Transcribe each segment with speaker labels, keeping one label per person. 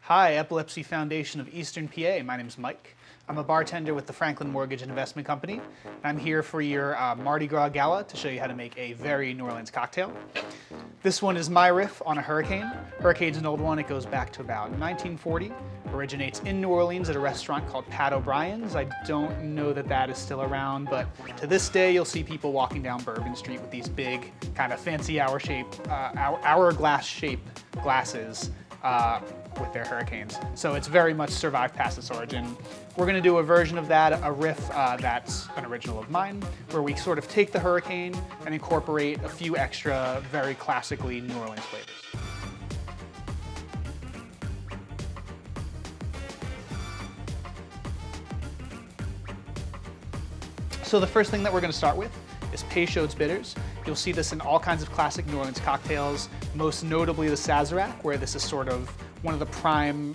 Speaker 1: Hi, Epilepsy Foundation of Eastern PA. My name's Mike. I'm a bartender with the Franklin Mortgage and Investment Company. I'm here for your Mardi Gras Gala to show you how to make a very New Orleans cocktail. This one is my riff on a hurricane. Hurricane's an old one. It goes back to about 1940. Originates in New Orleans at a restaurant called Pat O'Brien's. I don't know that that is still around, but to this day you'll see people walking down Bourbon Street with these big, kind of fancy hourglass shaped glasses with their hurricanes. So it's very much survived past its origin. We're gonna do a version of that, a riff that's an original of mine, where we sort of take the hurricane and incorporate a few extra, very classically New Orleans flavors. So the first thing that we're gonna start with is Pesho's bitters. You'll see this in all kinds of classic New Orleans cocktails, most notably the Sazerac, where this is sort of one of the prime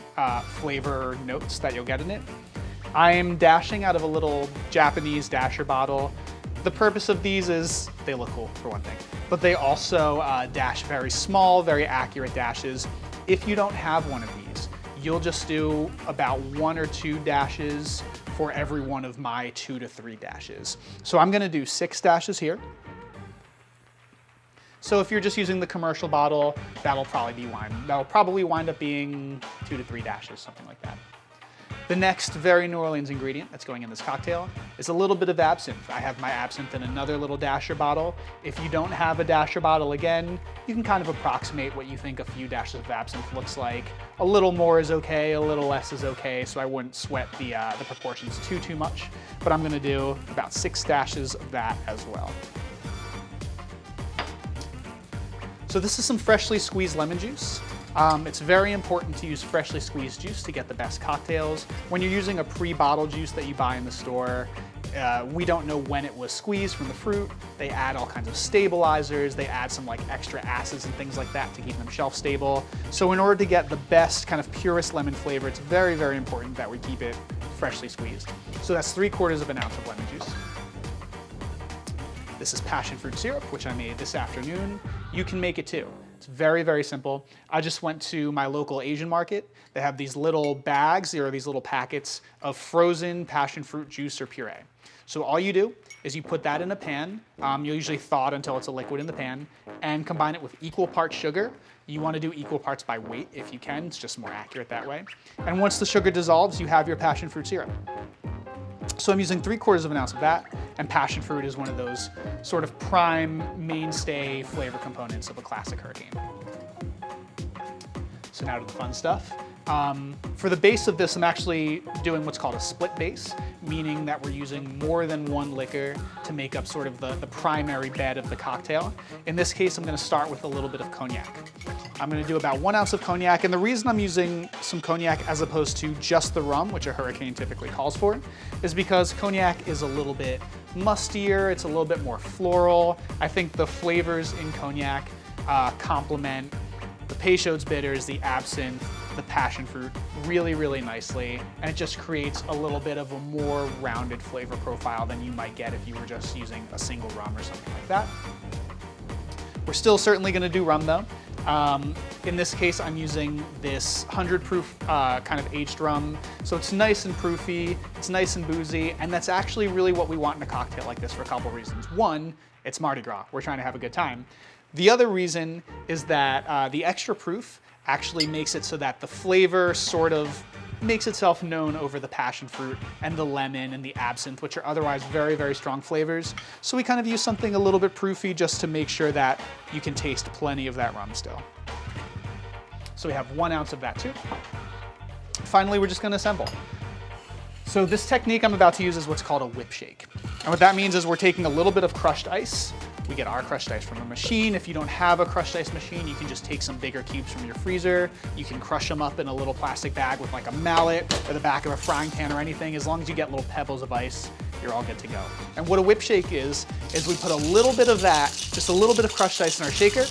Speaker 1: flavor notes that you'll get in it. I am dashing out of a little Japanese dasher bottle. The purpose of these is they look cool, for one thing, but they also dash very small, very accurate dashes. If you don't have one of these, you'll just do about 1 or 2 dashes for every one of my 2 to 3 dashes. So I'm gonna do 6 dashes here. So if you're just using the commercial bottle, that'll probably wind up being 2 to 3 dashes, something like that. The next very New Orleans ingredient that's going in this cocktail is a little bit of absinthe. I have my absinthe in another little dasher bottle. If you don't have a dasher bottle, again, you can kind of approximate what you think a few dashes of absinthe looks like. A little more is okay, a little less is okay, so I wouldn't sweat the proportions too much, but I'm gonna do about 6 dashes of that as well. So this is some freshly squeezed lemon juice. It's very important to use freshly squeezed juice to get the best cocktails. When you're using a pre-bottled juice that you buy in the store, we don't know when it was squeezed from the fruit. They add all kinds of stabilizers. They add some like extra acids and things like that to keep them shelf stable. So in order to get the best kind of purest lemon flavor, it's very, very important that we keep it freshly squeezed. So that's 3/4 of an ounce of lemon juice. This is passion fruit syrup, which I made this afternoon. You can make it too. It's very, very simple. I just went to my local Asian market. They have these little bags, or these little packets of frozen passion fruit juice or puree. So all you do is you put that in a pan. You'll usually thaw it until it's a liquid in the pan, and combine it with equal parts sugar. You want to do equal parts by weight if you can. It's just more accurate that way. And once the sugar dissolves, you have your passion fruit syrup. So I'm using 3/4 of an ounce of that, and passion fruit is one of those sort of prime mainstay flavor components of a classic hurricane. So now to the fun stuff. For the base of this, I'm actually doing what's called a split base, meaning that we're using more than one liquor to make up sort of the primary bed of the cocktail. In this case, I'm gonna start with a little bit of cognac. I'm gonna do about 1 ounce of cognac, and the reason I'm using some cognac as opposed to just the rum, which a hurricane typically calls for, is because cognac is a little bit mustier, it's a little bit more floral. I think the flavors in cognac complement the Pesho's bitters, the absinthe, the passion fruit really, really nicely, and it just creates a little bit of a more rounded flavor profile than you might get if you were just using a single rum or something like that. We're still certainly gonna do rum though. In this case, I'm using this 100 proof kind of aged rum. So it's nice and proofy, it's nice and boozy, and that's actually really what we want in a cocktail like this for a couple reasons. One, it's Mardi Gras. We're trying to have a good time. The other reason is that the extra proof actually makes it so that the flavor sort of makes itself known over the passion fruit and the lemon and the absinthe, which are otherwise very, very strong flavors. So we kind of use something a little bit proofy just to make sure that you can taste plenty of that rum still. So we have 1 ounce of that too. Finally, we're just gonna assemble. So this technique I'm about to use is what's called a whip shake. And what that means is we're taking a little bit of crushed ice. We get our crushed ice from a machine. If you don't have a crushed ice machine, you can just take some bigger cubes from your freezer. You can crush them up in a little plastic bag with like a mallet or the back of a frying pan or anything. As long as you get little pebbles of ice, you're all good to go. And what a whip shake is we put a little bit of that, just a little bit of crushed ice in our shaker,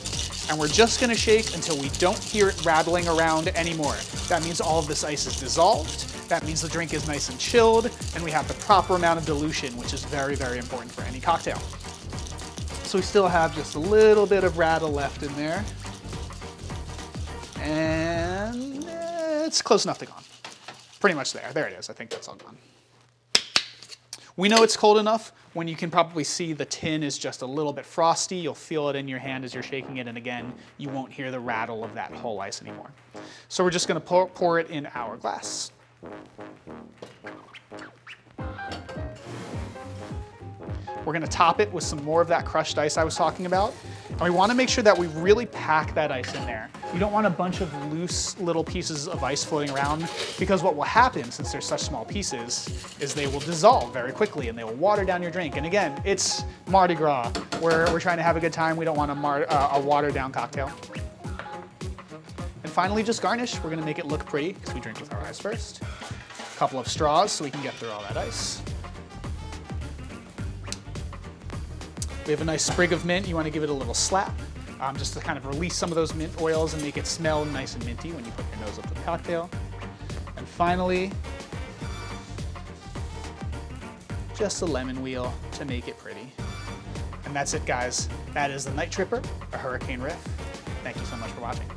Speaker 1: and we're just gonna shake until we don't hear it rattling around anymore. That means all of this ice is dissolved. That means the drink is nice and chilled, and we have the proper amount of dilution, which is very, very important for any cocktail. So we still have just a little bit of rattle left in there. And it's close enough to gone. Pretty much there. There it is. I think that's all gone. We know it's cold enough when you can probably see the tin is just a little bit frosty. You'll feel it in your hand as you're shaking it, and again, you won't hear the rattle of that whole ice anymore. So we're just gonna pour it in our glass. We're gonna top it with some more of that crushed ice I was talking about. And we wanna make sure that we really pack that ice in there. You don't want a bunch of loose little pieces of ice floating around, because what will happen, since they're such small pieces, is they will dissolve very quickly and they will water down your drink. And again, it's Mardi Gras. We're trying to have a good time. We don't want a watered down cocktail. And finally, just garnish. We're gonna make it look pretty, because we drink with our eyes first. A couple of straws so we can get through all that ice. We have a nice sprig of mint. You want to give it a little slap, just to kind of release some of those mint oils and make it smell nice and minty when you put your nose up to the cocktail. And finally, just a lemon wheel to make it pretty. And that's it, guys. That is the Night Tripper, a hurricane riff. Thank you so much for watching.